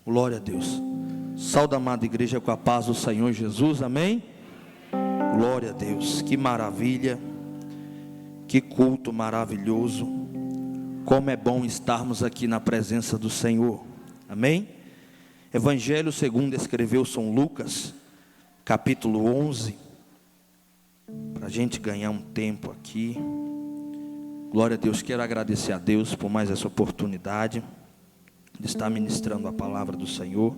Glória a Deus. Saúde, amada igreja, com a paz do Senhor Jesus, amém? Glória a Deus, que maravilha, que culto maravilhoso. Como é bom estarmos aqui na presença do Senhor, amém? Evangelho segundo escreveu São Lucas, capítulo 11, para a gente ganhar um tempo aqui. Glória a Deus, quero agradecer a Deus por mais essa oportunidade de estar ministrando a palavra do Senhor.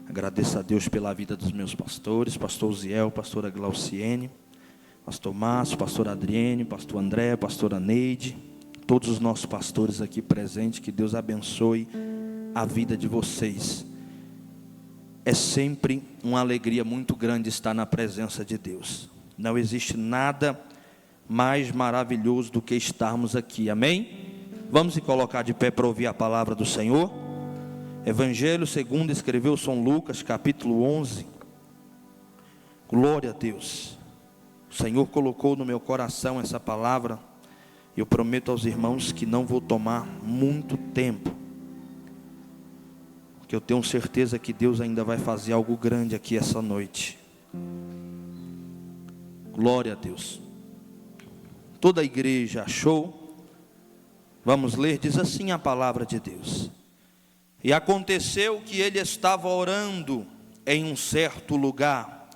Agradeço a Deus pela vida dos meus pastores, pastor Ziel, pastora Glauciene, pastor Márcio, pastor Adriene, pastor André, pastora Neide, todos os nossos pastores aqui presentes. Que Deus abençoe a vida de vocês. É sempre uma alegria muito grande estar na presença de Deus. Não existe nada mais maravilhoso do que estarmos aqui, amém? Vamos se colocar de pé para ouvir a palavra do Senhor. Evangelho segundo escreveu São Lucas, capítulo 11. Glória a Deus. O Senhor colocou no meu coração essa palavra. Eu prometo aos irmãos que não vou tomar muito tempo, porque eu tenho certeza que Deus ainda vai fazer algo grande aqui essa noite. Glória a Deus. Toda a igreja achou? Vamos ler, diz assim a palavra de Deus. E aconteceu que ele estava orando em um certo lugar,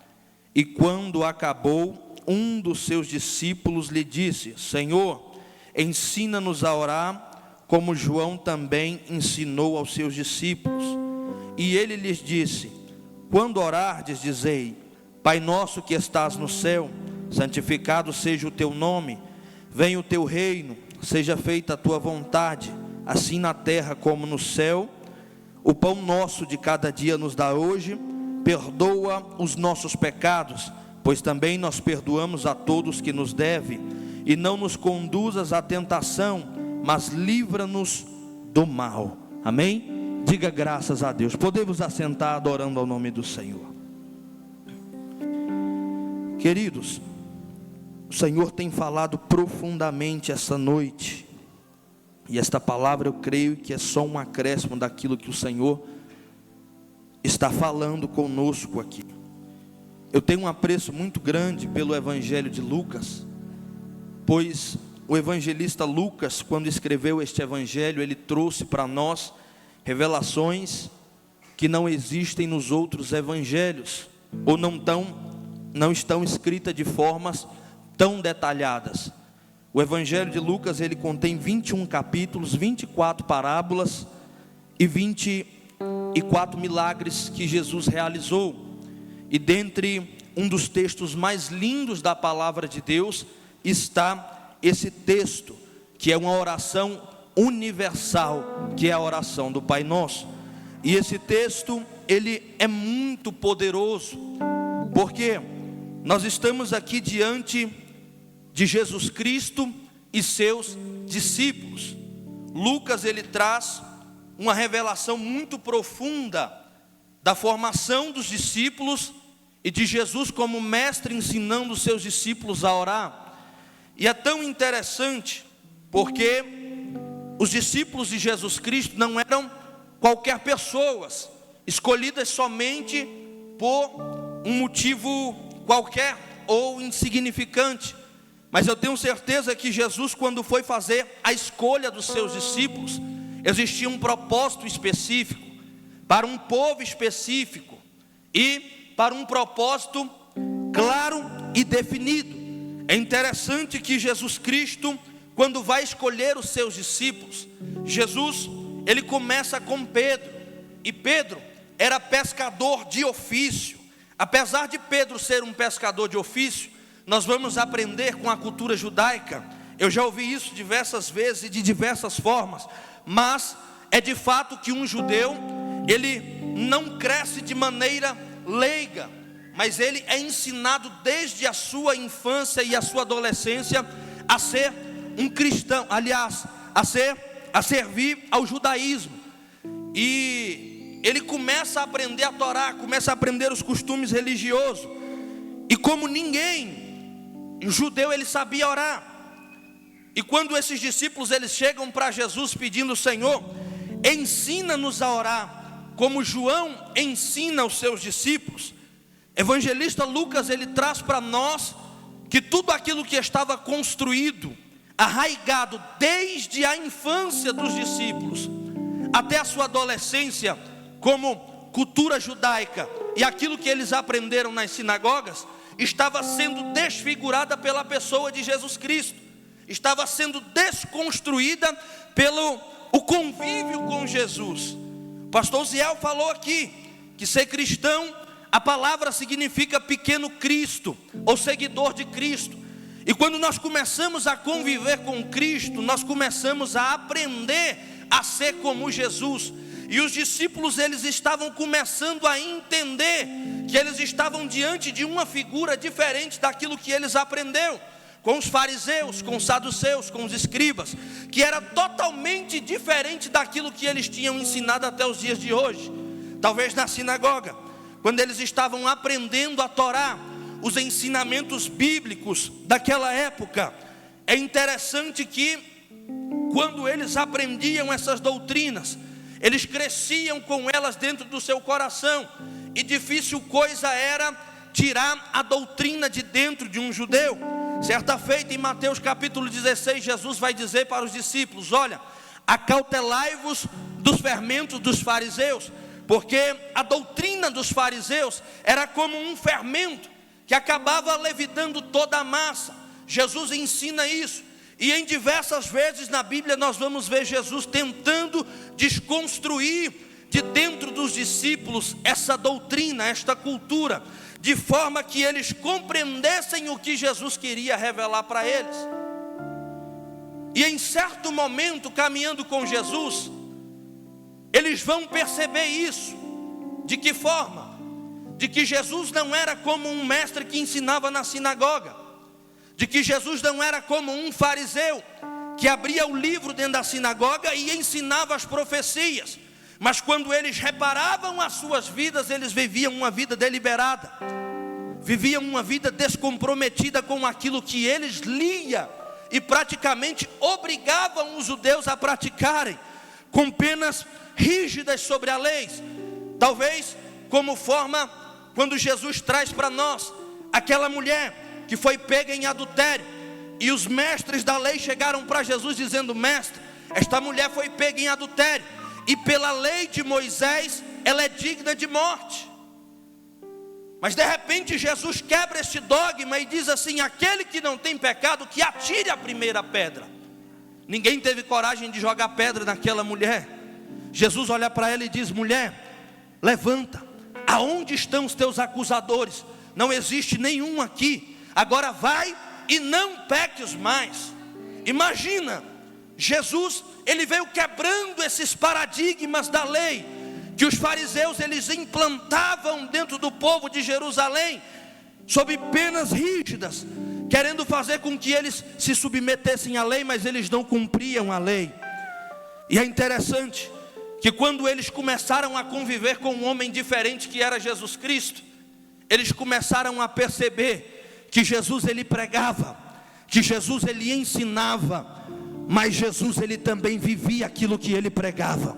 e quando acabou, um dos seus discípulos lhe disse: Senhor, ensina-nos a orar, como João também ensinou aos seus discípulos. E ele lhes disse: quando orardes, dizei: Pai nosso que estás no céu, santificado seja o teu nome, venha o teu reino, seja feita a tua vontade, assim na terra como no céu. O pão nosso de cada dia nos dá hoje, perdoa os nossos pecados, pois também nós perdoamos a todos que nos devem, e não nos conduzas à tentação, mas livra-nos do mal. Amém? Diga graças a Deus. Podemos assentar adorando ao nome do Senhor. Queridos, o Senhor tem falado profundamente essa noite, e esta palavra eu creio que é só um acréscimo daquilo que o Senhor está falando conosco aqui. Eu tenho um apreço muito grande pelo Evangelho de Lucas, pois o evangelista Lucas, quando escreveu este Evangelho, ele trouxe para nós revelações que não existem nos outros evangelhos, ou não estão escritas de formas tão detalhadas. O Evangelho de Lucas, ele contém 21 capítulos, 24 parábolas e 24 milagres que Jesus realizou. E dentre um dos textos mais lindos da palavra de Deus está esse texto, que é uma oração universal, que é a oração do Pai Nosso. E esse texto, ele é muito poderoso, porque nós estamos aqui diante de Jesus Cristo e seus discípulos. Lucas, ele traz uma revelação muito profunda da formação dos discípulos e de Jesus como mestre ensinando os seus discípulos a orar. E é tão interessante porque os discípulos de Jesus Cristo não eram qualquer pessoas, escolhidas somente por um motivo qualquer ou insignificante. Mas eu tenho certeza que Jesus, quando foi fazer a escolha dos seus discípulos, existia um propósito específico, para um povo específico, e para um propósito claro e definido. É interessante que Jesus Cristo, quando vai escolher os seus discípulos, Jesus, ele começa com Pedro, e Pedro era pescador de ofício. Apesar de Pedro ser um pescador de ofício, nós vamos aprender com a cultura judaica. Eu já ouvi isso diversas vezes e de diversas formas, mas é de fato que um judeu, ele não cresce de maneira leiga, mas ele é ensinado desde a sua infância e a sua adolescência a ser um cristão, aliás, a servir ao judaísmo. E ele começa a aprender a Torá, começa a aprender os costumes religiosos. E como ninguém, o judeu, ele sabia orar. E quando esses discípulos, eles chegam para Jesus pedindo: Senhor, ensina-nos a orar, como João ensina os seus discípulos, evangelista Lucas, ele traz para nós que tudo aquilo que estava construído, arraigado desde a infância dos discípulos até a sua adolescência, como cultura judaica e aquilo que eles aprenderam nas sinagogas, estava sendo desfigurada pela pessoa de Jesus Cristo, estava sendo desconstruída pelo o convívio com Jesus. O pastor Ziel falou aqui que ser cristão, a palavra significa pequeno Cristo, ou seguidor de Cristo. E quando nós começamos a conviver com Cristo, nós começamos a aprender a ser como Jesus. E os discípulos, eles estavam começando a entender que eles estavam diante de uma figura diferente daquilo que eles aprenderam com os fariseus, com os saduceus, com os escribas, que era totalmente diferente daquilo que eles tinham ensinado até os dias de hoje. Talvez na sinagoga, quando eles estavam aprendendo a Torá, os ensinamentos bíblicos daquela época, é interessante que quando eles aprendiam essas doutrinas, eles cresciam com elas dentro do seu coração, e difícil coisa era tirar a doutrina de dentro de um judeu. Certa feita, em Mateus capítulo 16, Jesus vai dizer para os discípulos: olha, acautelai-vos dos fermentos dos fariseus, porque a doutrina dos fariseus era como um fermento que acabava levidando toda a massa. Jesus ensina isso, e em diversas vezes na Bíblia nós vamos ver Jesus tentando desconstruir de dentro dos discípulos essa doutrina, esta cultura, de forma que eles compreendessem o que Jesus queria revelar para eles. E em certo momento, caminhando com Jesus, eles vão perceber isso. De que forma? De que Jesus não era como um mestre que ensinava na sinagoga, de que Jesus não era como um fariseu que abria o livro dentro da sinagoga e ensinava as profecias. Mas quando eles reparavam as suas vidas, eles viviam uma vida deliberada, viviam uma vida descomprometida com aquilo que eles liam, e praticamente obrigavam os judeus a praticarem, com penas rígidas sobre a lei. Talvez como forma, quando Jesus traz para nós aquela mulher que foi pega em adultério, e os mestres da lei chegaram para Jesus dizendo: mestre, esta mulher foi pega em adultério, e pela lei de Moisés ela é digna de morte. Mas de repente Jesus quebra este dogma e diz assim: aquele que não tem pecado, que atire a primeira pedra. Ninguém teve coragem de jogar pedra naquela mulher. Jesus olha para ela e diz: mulher, levanta, aonde estão os teus acusadores? Não existe nenhum aqui, agora vai e não peques mais. Imagina, Jesus, ele veio quebrando esses paradigmas da lei, que os fariseus eles implantavam dentro do povo de Jerusalém, sob penas rígidas, querendo fazer com que eles se submetessem à lei, mas eles não cumpriam a lei. E é interessante que quando eles começaram a conviver com um homem diferente, que era Jesus Cristo, eles começaram a perceber que Jesus ele pregava, que Jesus ele ensinava, mas Jesus ele também vivia aquilo que ele pregava,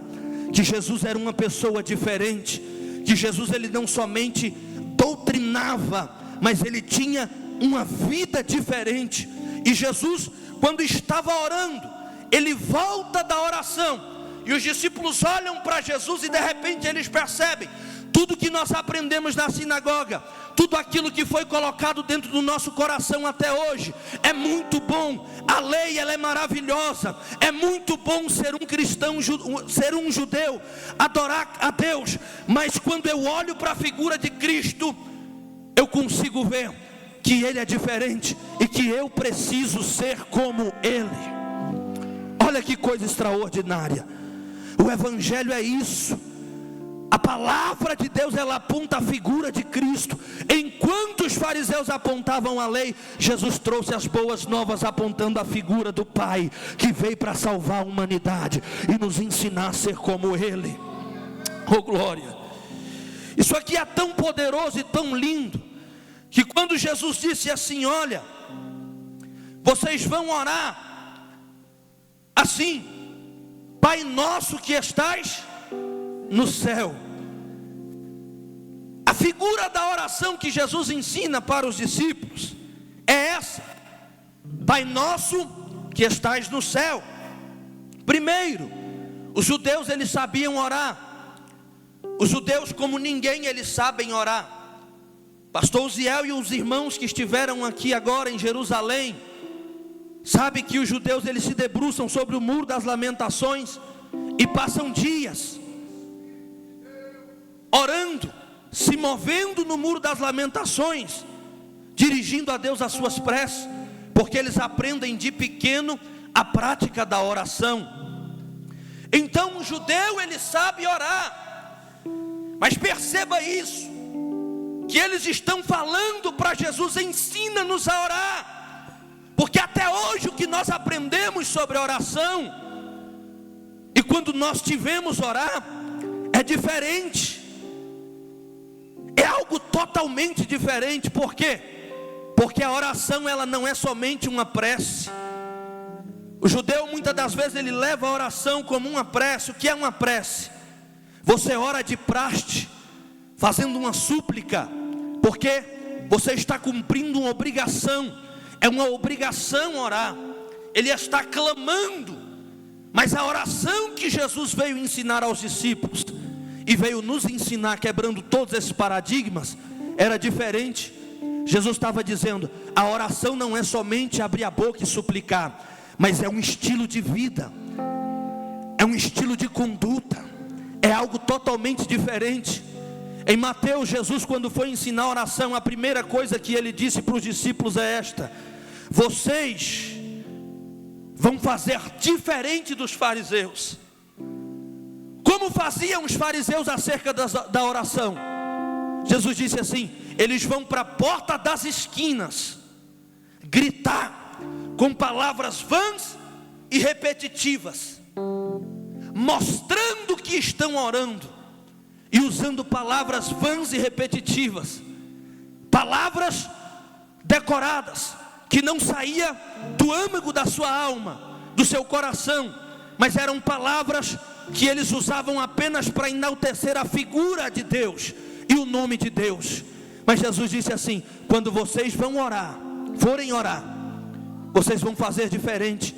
que Jesus era uma pessoa diferente, que Jesus ele não somente doutrinava, mas ele tinha uma vida diferente. E Jesus, quando estava orando, ele volta da oração, e os discípulos olham para Jesus, e de repente eles percebem tudo que nós aprendemos na sinagoga, tudo aquilo que foi colocado dentro do nosso coração até hoje, é muito bom, a lei ela é maravilhosa, é muito bom ser um cristão, ser um judeu, adorar a Deus, mas quando eu olho para a figura de Cristo, eu consigo ver que Ele é diferente, e que eu preciso ser como Ele. Olha que coisa extraordinária, o Evangelho é isso. A palavra de Deus ela aponta a figura de Cristo. Enquanto os fariseus apontavam a lei, Jesus trouxe as boas novas apontando a figura do Pai, que veio para salvar a humanidade e nos ensinar a ser como Ele. Oh glória! Isso aqui é tão poderoso e tão lindo, que quando Jesus disse assim: olha, vocês vão orar assim: Pai nosso que estás no céu. figura da oração que Jesus ensina para os discípulos é essa: Pai nosso que estais no céu. Primeiro, os judeus eles sabiam orar. Os judeus, como ninguém, eles sabem orar. Pastor Uziel e os irmãos que estiveram aqui agora em Jerusalém sabe que os judeus eles se debruçam sobre o muro das lamentações e passam dias orando, se movendo no muro das lamentações, dirigindo a Deus as suas preces, porque eles aprendem de pequeno a prática da oração. Então o judeu ele sabe orar, mas perceba isso, que eles estão falando para Jesus: ensina-nos a orar, porque até hoje o que nós aprendemos sobre oração, e quando nós tivemos orar, é diferente, é algo totalmente diferente. Por quê? Porque a oração ela não é somente uma prece. O judeu muitas das vezes ele leva a oração como uma prece. O que é uma prece? Você ora de praste, fazendo uma súplica, porque você está cumprindo uma obrigação. É uma obrigação orar. Ele está clamando. Mas a oração que Jesus veio ensinar aos discípulos e veio nos ensinar, quebrando todos esses paradigmas, era diferente. Jesus estava dizendo: a oração não é somente abrir a boca e suplicar, mas é um estilo de vida, é um estilo de conduta, é algo totalmente diferente. Em Mateus, Jesus, quando foi ensinar a oração, a primeira coisa que ele disse para os discípulos é esta: vocês vão fazer diferente dos fariseus. Como faziam os fariseus acerca da oração? Jesus disse assim: eles vão para a porta das esquinas gritar com palavras vãs e repetitivas, mostrando que estão orando, e usando palavras vãs e repetitivas, palavras decoradas, que não saía do âmago da sua alma, do seu coração, mas eram palavras que eles usavam apenas para enaltecer a figura de Deus e o nome de Deus. Mas Jesus disse assim: quando vocês vão orar, forem orar, vocês vão fazer diferente.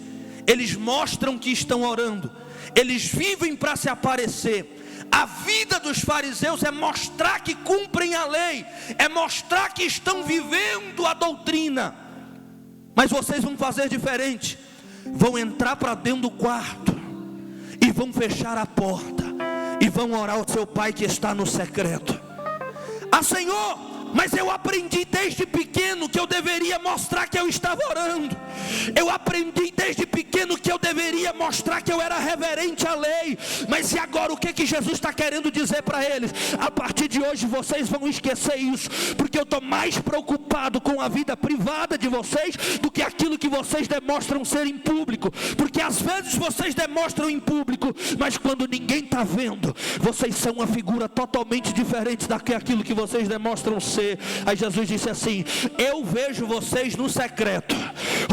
Eles mostram que estão orando, eles vivem para se aparecer. A vida dos fariseus é mostrar que cumprem a lei, é mostrar que estão vivendo a doutrina. Mas vocês vão fazer diferente. Vão entrar para dentro do quarto e vão fechar a porta e vão orar ao seu pai que está no secreto. Ah, Senhor, mas eu aprendi desde pequeno que eu deveria mostrar que eu estava orando. Eu aprendi desde pequeno que eu deveria mostrar que eu era reverente à lei. Mas e agora, o que Jesus está querendo dizer para eles? A partir de hoje vocês vão esquecer isso, porque eu estou mais preocupado com a vida privada de vocês do que aquilo que vocês demonstram ser em público. Porque às vezes vocês demonstram em público, mas quando ninguém está vendo, vocês são uma figura totalmente diferente daquilo que vocês demonstram ser. Aí Jesus disse assim: eu vejo vocês no secreto.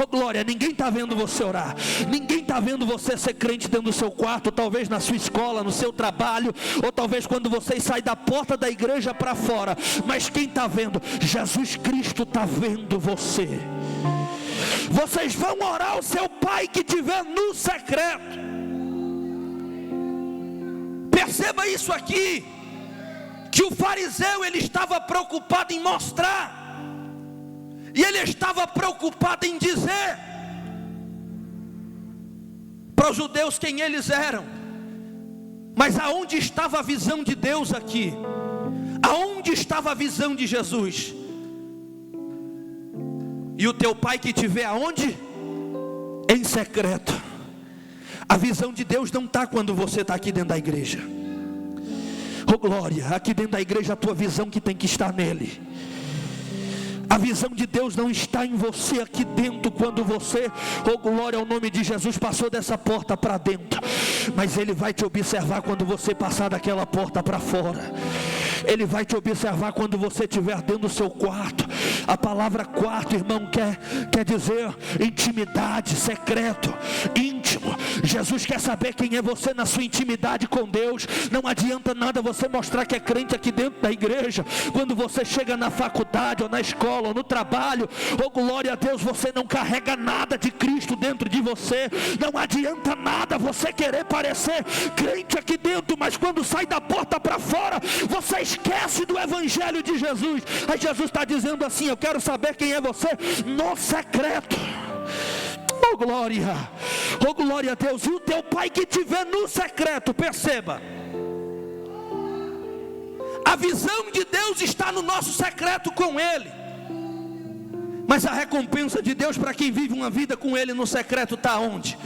Oh glória, ninguém está vendo você orar, ninguém está vendo você ser crente dentro do seu quarto, talvez na sua escola, no seu trabalho, ou talvez quando vocês saem da porta da igreja para fora. Mas quem está vendo? Jesus Cristo está vendo você. Vocês vão orar ao seu pai que estiver no secreto. Perceba isso aqui, que o fariseu ele estava preocupado em mostrar, e ele estava preocupado em dizer para os judeus quem eles eram. Mas aonde estava a visão de Deus aqui? Aonde estava a visão de Jesus? E o teu pai que te vê aonde? Em secreto. A visão de Deus não está quando você está aqui dentro da igreja. Oh glória, aqui dentro da igreja a tua visão que tem que estar nele. A visão de Deus não está em você aqui dentro quando você, oh glória ao nome de Jesus, passou dessa porta para dentro. Mas Ele vai te observar quando você passar daquela porta para fora. Ele vai te observar quando você estiver dentro do seu quarto. A palavra quarto, irmão, quer dizer intimidade, secreto, íntimo. íntimo. Jesus quer saber quem é você na sua intimidade com Deus. Não adianta nada você mostrar que é crente aqui dentro da igreja, quando você chega na faculdade, ou na escola, ou no trabalho, oh glória a Deus, você não carrega nada de Cristo dentro de você. Não adianta nada você querer parecer crente aqui dentro, mas quando sai da porta para fora, você esquece do evangelho de Jesus. Aí Jesus está dizendo assim: eu quero saber quem é você no secreto. Oh glória a Deus. E o teu pai que te vê no secreto, perceba, a visão de Deus está no nosso secreto com Ele, mas a recompensa de Deus para quem vive uma vida com Ele no secreto está onde?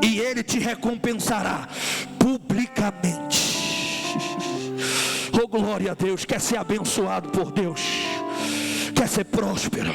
E Ele te recompensará publicamente. Oh glória a Deus. Quer ser abençoado por Deus? Quer ser próspero?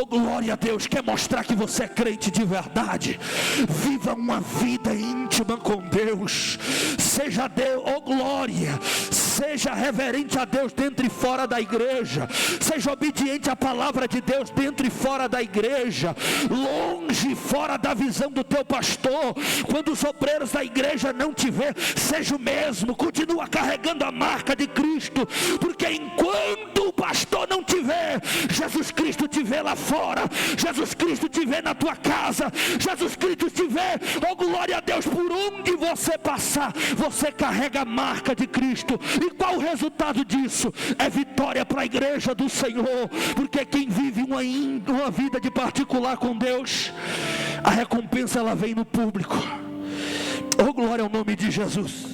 Oh glória a Deus. Quer mostrar que você é crente de verdade? Viva uma vida íntima com Deus. Seja Deus, oh glória, seja reverente a Deus dentro e fora da igreja. Seja obediente à palavra de Deus dentro e fora da igreja, longe e fora da visão do teu pastor. Quando os obreiros da igreja não te vê, seja o mesmo, continua carregando a marca de Cristo, porque enquanto o pastor não te vê, Jesus Cristo te vê lá fora, Jesus Cristo te vê na tua casa, Jesus Cristo te vê, oh glória a Deus, por onde você passar, você carrega a marca de Cristo. E qual o resultado disso? É vitória para a igreja do Senhor, porque quem vive uma vida de particular com Deus, a recompensa ela vem no público. Oh glória ao nome de Jesus.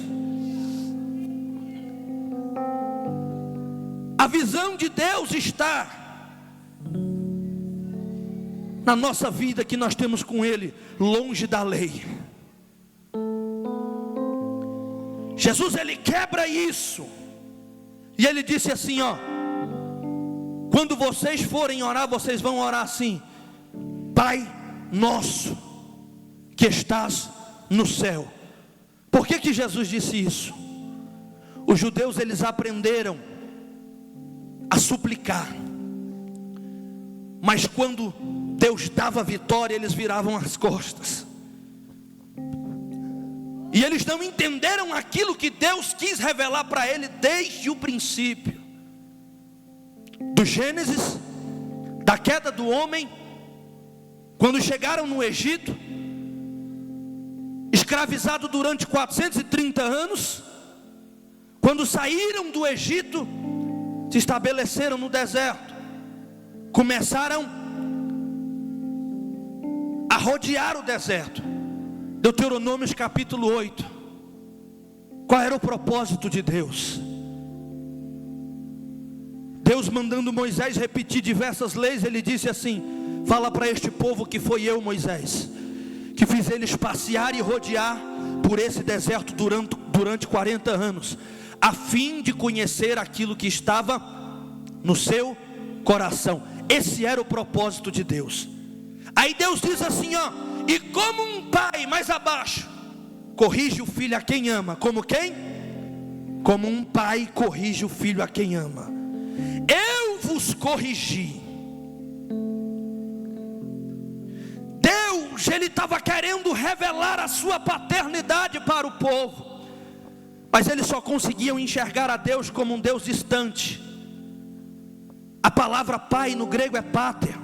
A visão de Deus está na nossa vida que nós temos com Ele, longe da lei. Jesus, Ele quebra isso, e Ele disse assim, ó: quando vocês forem orar, vocês vão orar assim: Pai nosso que estás no céu. Por que Jesus disse isso? Os judeus, eles aprenderam a suplicar, mas quando Deus dava vitória, eles viravam as costas. E eles não entenderam aquilo que Deus quis revelar para ele desde o princípio. Do Gênesis, da queda do homem, quando chegaram no Egito, escravizado durante 430 anos, quando saíram do Egito, se estabeleceram no deserto, começaram a rodear o deserto. Deuteronômio capítulo 8. Qual era o propósito de Deus? Deus mandando Moisés repetir diversas leis, Ele disse assim: fala para este povo que foi eu, Moisés, que fiz eles passear e rodear por esse deserto durante 40 anos, a fim de conhecer aquilo que estava no seu coração. Esse era o propósito de Deus. Aí Deus diz assim, ó: e como um pai mais abaixo corrige o filho a quem ama, como quem? Como um pai corrige o filho a quem ama, eu vos corrigi. Deus, Ele estava querendo revelar a sua paternidade para o povo, mas eles só conseguiam enxergar a Deus como um Deus distante. A palavra pai no grego é pater,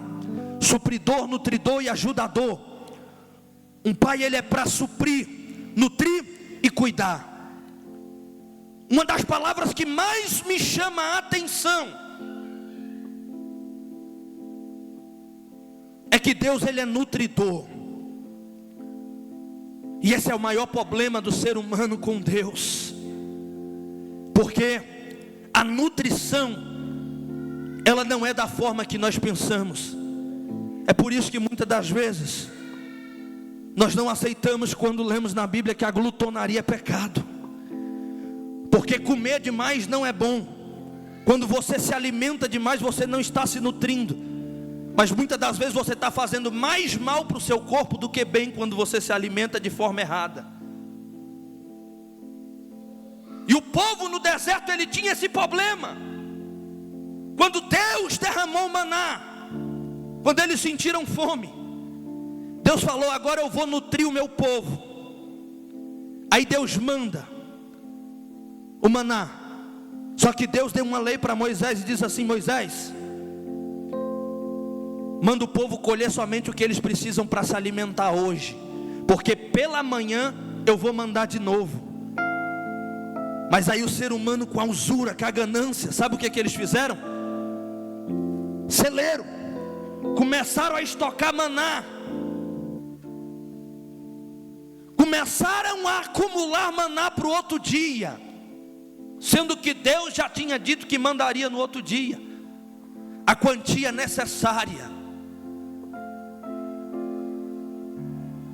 supridor, nutridor e ajudador. Um pai, ele é para suprir, nutrir e cuidar. Uma das palavras que mais me chama a atenção é que Deus, Ele é nutridor. E esse é o maior problema do ser humano com Deus, porque a nutrição, ela não é da forma que nós pensamos. É por isso que muitas das vezes nós não aceitamos quando lemos na Bíblia que a glutonaria é pecado, porque comer demais não é bom. Quando você se alimenta demais, você não está se nutrindo, mas muitas das vezes você está fazendo mais mal para o seu corpo do que bem, quando você se alimenta de forma errada. E o povo no deserto, ele tinha esse problema. Quando Deus derramou o maná, quando eles sentiram fome, Deus falou: agora eu vou nutrir o meu povo. Aí Deus manda o maná. Só que Deus deu uma lei para Moisés e diz assim: Moisés, manda o povo colher somente o que eles precisam para se alimentar hoje, porque pela manhã eu vou mandar de novo. Mas aí o ser humano, com a usura, com a ganância, sabe o que eles fizeram? Celeiro, começaram a estocar maná, começaram a acumular maná para o outro dia, sendo que Deus já tinha dito que mandaria no outro dia a quantia necessária.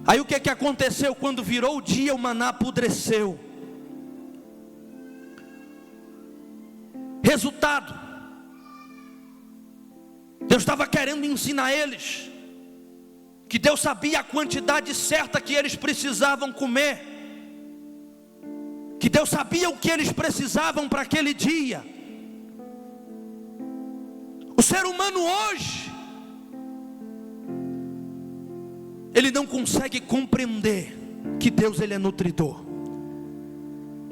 Aí o que aconteceu? Quando virou o dia, o maná apodreceu. Resultado, Deus estava querendo ensinar eles que Deus sabia a quantidade certa que eles precisavam comer, que Deus sabia o que eles precisavam para aquele dia. O ser humano hoje, ele não consegue compreender que Deus, ele é nutridor.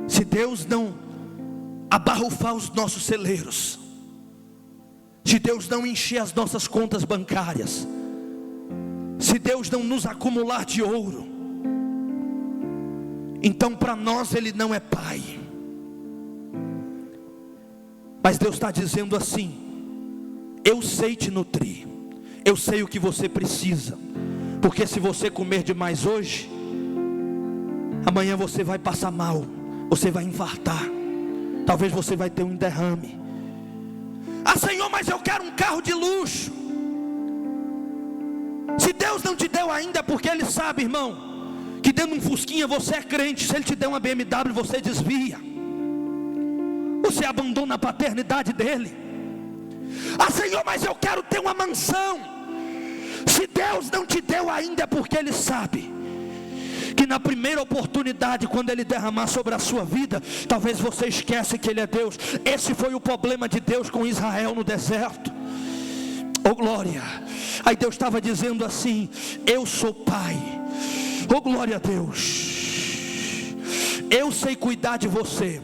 Se Deus não abarrufar os nossos celeiros, se Deus não encher as nossas contas bancárias, se Deus não nos acumular de ouro, então para nós Ele não é Pai. Mas Deus está dizendo assim: eu sei te nutrir, eu sei o que você precisa, porque se você comer demais hoje, amanhã você vai passar mal, você vai infartar, talvez você vai ter um derrame. Ah, Senhor, mas eu quero um carro de luxo. Se Deus não te deu ainda, é porque Ele sabe, irmão, que dentro de um fusquinha você é crente. Se Ele te der uma BMW, você desvia, você abandona a paternidade dEle. Ah, Senhor, mas eu quero ter uma mansão. Se Deus não te deu ainda, é porque Ele sabe que na primeira oportunidade, quando Ele derramar sobre a sua vida, talvez você esqueça que Ele é Deus. Esse foi o problema de Deus com Israel no deserto. Oh glória. Aí Deus estava dizendo assim: eu sou Pai. Oh glória a Deus. Eu sei cuidar de você,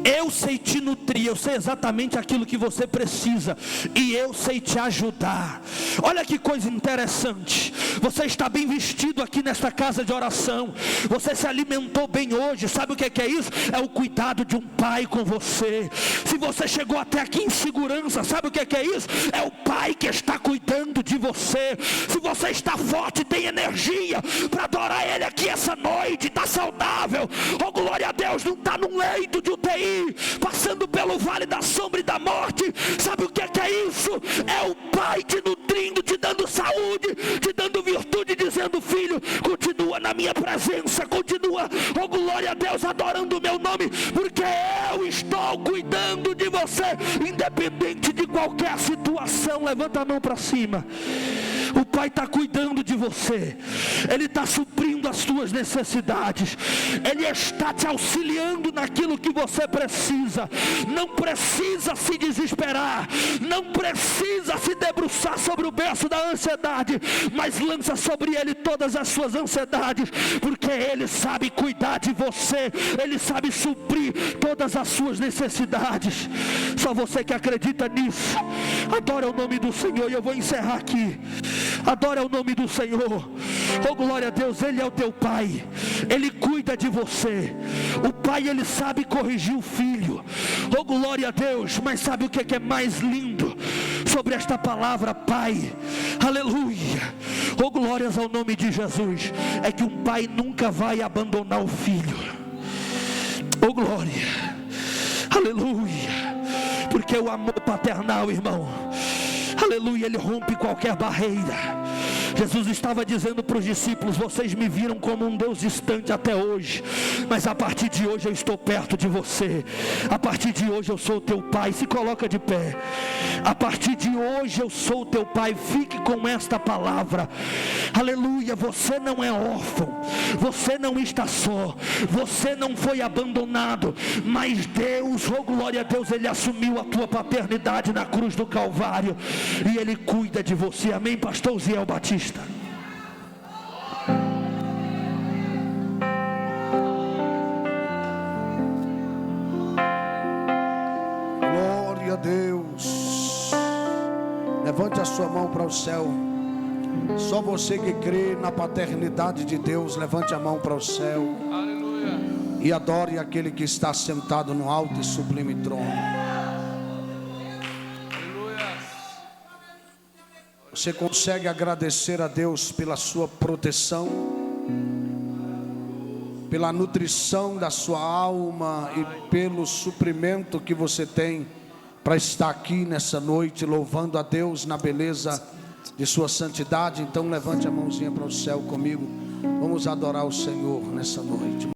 eu sei te nutrir, eu sei exatamente aquilo que você precisa, e eu sei te ajudar. Olha que coisa interessante. Você está bem vestido aqui nesta casa de oração, você se alimentou bem hoje. Sabe o que é isso? É o cuidado de um pai com você. Se você chegou até aqui em segurança, sabe o que é isso? É o pai que está cuidando de você. Se você está forte, tem energia para adorar Ele aqui essa noite, está saudável, oh glória a Deus, não está num leito de UTI, passando pelo vale da sombra e da morte. Sabe o que é isso? É o Pai te nutrindo, te dando saúde, te dando virtude, dizendo: filho, continua na minha presença, continua, oh glória a Deus, adorando o meu nome, porque eu estou cuidando de você, independente de qualquer situação. Levanta a mão para cima. O Pai está cuidando de você, Ele está suprindo as suas necessidades, Ele está te auxiliando naquilo que você precisa. Não precisa se desesperar, não precisa se debruçar sobre o berço da ansiedade, mas lança sobre Ele todas as suas ansiedades, porque Ele sabe cuidar de você, Ele sabe suprir todas as suas necessidades. Só você que acredita nisso, adora o nome do Senhor. E eu vou encerrar aqui. Adora o nome do Senhor. Oh glória a Deus, Ele é o teu Pai, Ele cuida de você. O Pai, Ele sabe corrigir o filho. Oh glória a Deus. Mas sabe o que é mais lindo sobre esta palavra Pai? Aleluia. Oh glórias ao nome de Jesus. É que um pai nunca vai abandonar o filho. Oh glória. Aleluia. Porque o amor paternal, irmão, aleluia, ele rompe qualquer barreira. Jesus estava dizendo para os discípulos: vocês me viram como um Deus distante até hoje, mas a partir de hoje eu estou perto de você. A partir de hoje eu sou o teu Pai. Se coloca de pé. A partir de hoje eu sou o teu Pai. Fique com esta palavra. Aleluia. Você não é órfão, você não está só, você não foi abandonado, mas Deus, oh glória a Deus, Ele assumiu a tua paternidade na cruz do Calvário, e Ele cuida de você. Amém, pastor Ziel Batista? mão para o céu. Só você que crê na paternidade de Deus, levante a mão para o céu. Aleluia. E adore aquele que está sentado no alto e sublime trono. Aleluia. Você consegue agradecer a Deus pela sua proteção, pela nutrição da sua alma e pelo suprimento que você tem para estar aqui nessa noite, louvando a Deus na beleza de sua santidade? Então levante a mãozinha para o céu comigo. Vamos adorar o Senhor nessa noite.